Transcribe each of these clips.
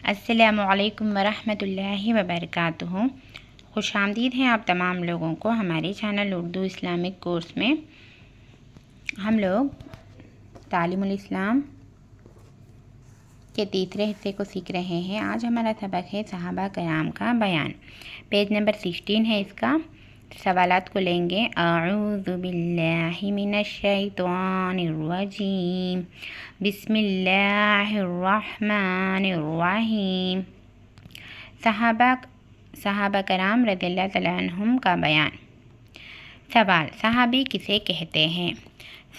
السلام علیکم ورحمۃ اللہ وبرکاتہ۔ خوش آمدید ہیں آپ تمام لوگوں کو ہمارے چینل اردو اسلامک کورس میں۔ ہم لوگ تعلیم الاسلام کے تیسرے حصے کو سیکھ رہے ہیں۔ آج ہمارا سبق ہے صحابہ کرام کا بیان۔ پیج نمبر 16 ہے اس کا۔ سوالات کو لیں گے۔ اعوذ باللہ من الشیطان الرجیم، بسم اللہ الرحمن الرحیم۔ صحابہ کرام رضی اللہ تعالیٰ عنہم کا بیان۔ سوال: صحابی کسے کہتے ہیں؟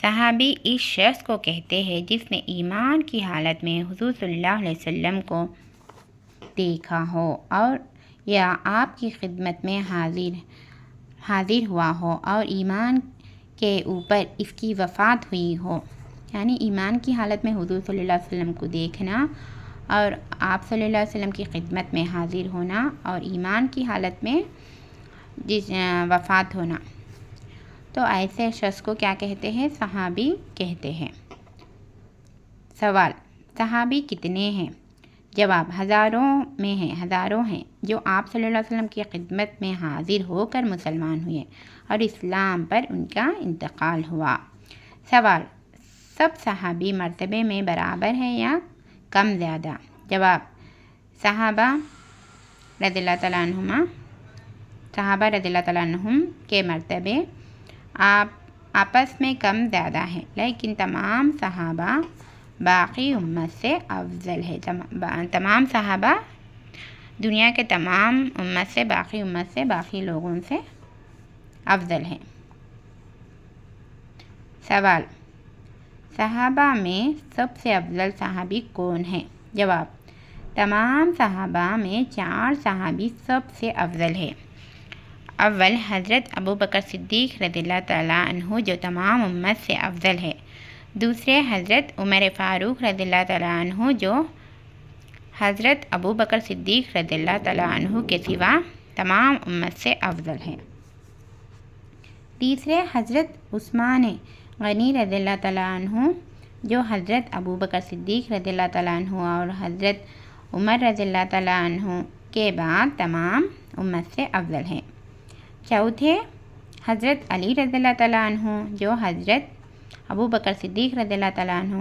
صحابی اس شخص کو کہتے ہیں جس نے ایمان کی حالت میں حضور صلی اللہ علیہ وسلم کو دیکھا ہو اور یا آپ کی خدمت میں حاضر ہوا ہو اور ایمان کے اوپر اس کی وفات ہوئی ہو۔ یعنی ایمان کی حالت میں حضور صلی اللہ علیہ وسلم کو دیکھنا اور آپ صلی اللہ علیہ وسلم کی خدمت میں حاضر ہونا اور ایمان کی حالت میں وفات ہونا، تو ایسے شخص کو کیا کہتے ہیں؟ صحابی کہتے ہیں۔ سوال: صحابی کتنے ہیں؟ جواب: ہزاروں ہیں جو آپ صلی اللہ علیہ وسلم کی خدمت میں حاضر ہو کر مسلمان ہوئے اور اسلام پر ان کا انتقال ہوا۔ سوال: سب صحابی مرتبے میں برابر ہیں یا کم زیادہ؟ جواب: صحابہ رضی اللہ تعالیٰ عنہم کے مرتبے آپس میں کم زیادہ ہیں، لیکن تمام صحابہ باقی امت سے افضل ہے۔ تمام صحابہ دنیا کے تمام امت سے باقی لوگوں سے افضل ہیں۔ سوال: صحابہ میں سب سے افضل صحابی کون ہے؟ جواب: تمام صحابہ میں 4 صحابی سب سے افضل ہے۔ اول حضرت ابوبکر صدیق رضی اللہ تعالیٰ عنہ جو تمام امت سے افضل ہے۔ دوسرے حضرت عمر فاروق رضی اللہ تعالیٰ عنہ جو حضرت ابوبکر صدیق رضی اللہ تعالیٰ عنہ کے سوا تمام امت سے افضل ہے۔ تیسرے حضرت عثمان غنی رضی اللہ تعالیٰ عنہ جو حضرت ابوبکر صدیق رضی اللہ تعالیٰ عنہ اور حضرت عمر رضی اللہ تعالیٰ عنہ کے بعد تمام امت سے افضل ہے۔ چوتھے حضرت علی رضی اللہ تعالیٰ عنہ جو حضرت ابوبکر صدیق رضی اللہ تعالیٰ عنہ،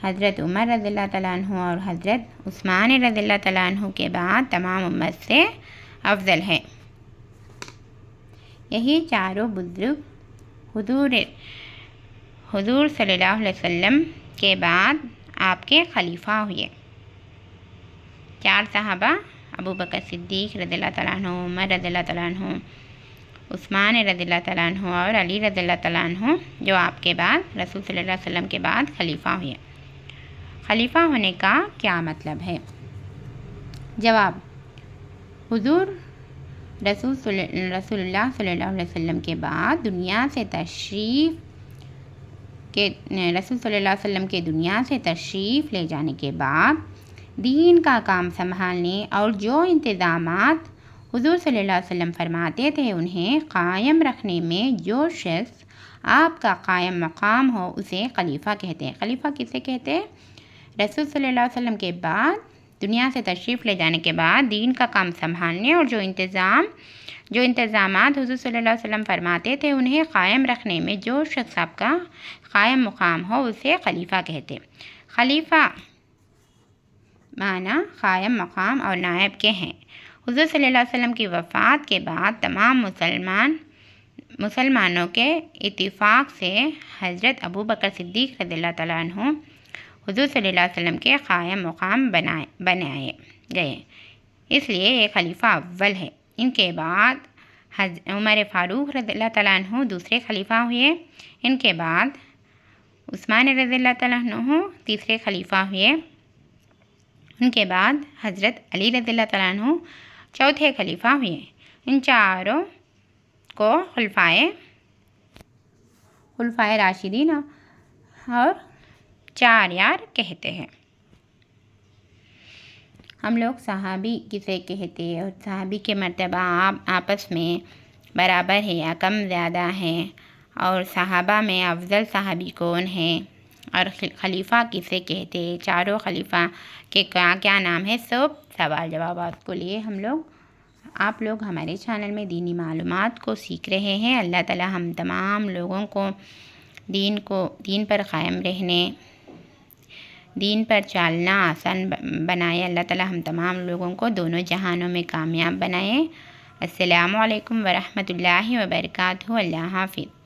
حضرت عمر رضی اللہ تعالیٰ عنہ اور حضرت عثمان رضی اللہ تعالیٰ عنہ کے بعد تمام امت سے افضل ہے۔ یہی چاروں بزرگ حضور صلی اللہ علیہ وسلم کے بعد آپ کے خلیفہ ہوئے۔ 4 صحابہ ابوبکر صدیق رضی اللہ تعالیٰ عنہ، عمر رضی اللہ تعالیٰ عنہ، عثمان رضی اللہ تعالیٰ عنہ اور علی رضی اللہ تعالیٰ عنہ جو آپ کے بعد رسول صلی اللہ علیہ وسلم کے بعد خلیفہ ہوئے۔ خلیفہ ہونے کا کیا مطلب ہے؟ جواب: حضور رسول اللہ صلی اللہ علیہ وسلم کے بعد رسول صلی اللہ علیہ وسلم کے دنیا سے تشریف لے جانے کے بعد دین کا کام سنبھالنے اور جو انتظامات حضور صلی اللہ علیہ وسلم فرماتے تھے انہیں قائم رکھنے میں جو شخص آپ کا قائم مقام ہو اسے خلیفہ کہتے ہیں۔ خلیفہ کسے کہتے ہیں؟ رسول صلی اللہ علیہ وسلم کے بعد دنیا سے تشریف لے جانے کے بعد دین کا کام سنبھالنے اور جو انتظامات حضور صلی اللہ علیہ وسلم فرماتے تھے انہیں قائم رکھنے میں جو شخص آپ کا قائم مقام ہو اسے خلیفہ کہتے ہیں۔ خلیفہ معنی قائم مقام اور نائب کے ہیں۔ حضور صلی اللہ علیہ وسلم کی وفات کے بعد تمام مسلمانوں کے اتفاق سے حضرت ابوبکر صدیق رضی اللہ تعالیٰ عنہ حضور صلی اللہ علیہ وسلم کے قائم مقام بنائے گئے، اس لیے یہ خلیفہ اول ہے۔ ان کے بعد عمر فاروق رضی اللہ تعالیٰ عنہ دوسرے خلیفہ ہوئے۔ ان کے بعد عثمان رضی اللہ تعالیٰ عنہ تیسرے خلیفہ ہوئے۔ ان کے بعد حضرت علی رضی اللہ تعالیٰ عنہ چوتھے خلیفہ ہوئے۔ ان چاروں کو خلفائے راشدین اور 4 یار کہتے ہیں۔ ہم لوگ صحابی کسے کہتے ہیں اور صحابی کے مرتبہ آپس میں برابر ہے یا کم زیادہ ہیں، اور صحابہ میں افضل صحابی کون ہیں، اور خلیفہ کسے کہتے ہیں، چاروں خلیفہ کے کیا نام ہے، سب سوال جوابات کو لیے آپ لوگ ہمارے چینل میں دینی معلومات کو سیکھ رہے ہیں۔ اللہ تعالی ہم تمام لوگوں کو دین پر قائم رہنے، دین پر چلنا آسان بنائے۔ اللہ تعالی ہم تمام لوگوں کو دونوں جہانوں میں کامیاب بنائے۔ السلام علیکم ورحمۃ اللہ وبرکاتہ۔ اللہ حافظ۔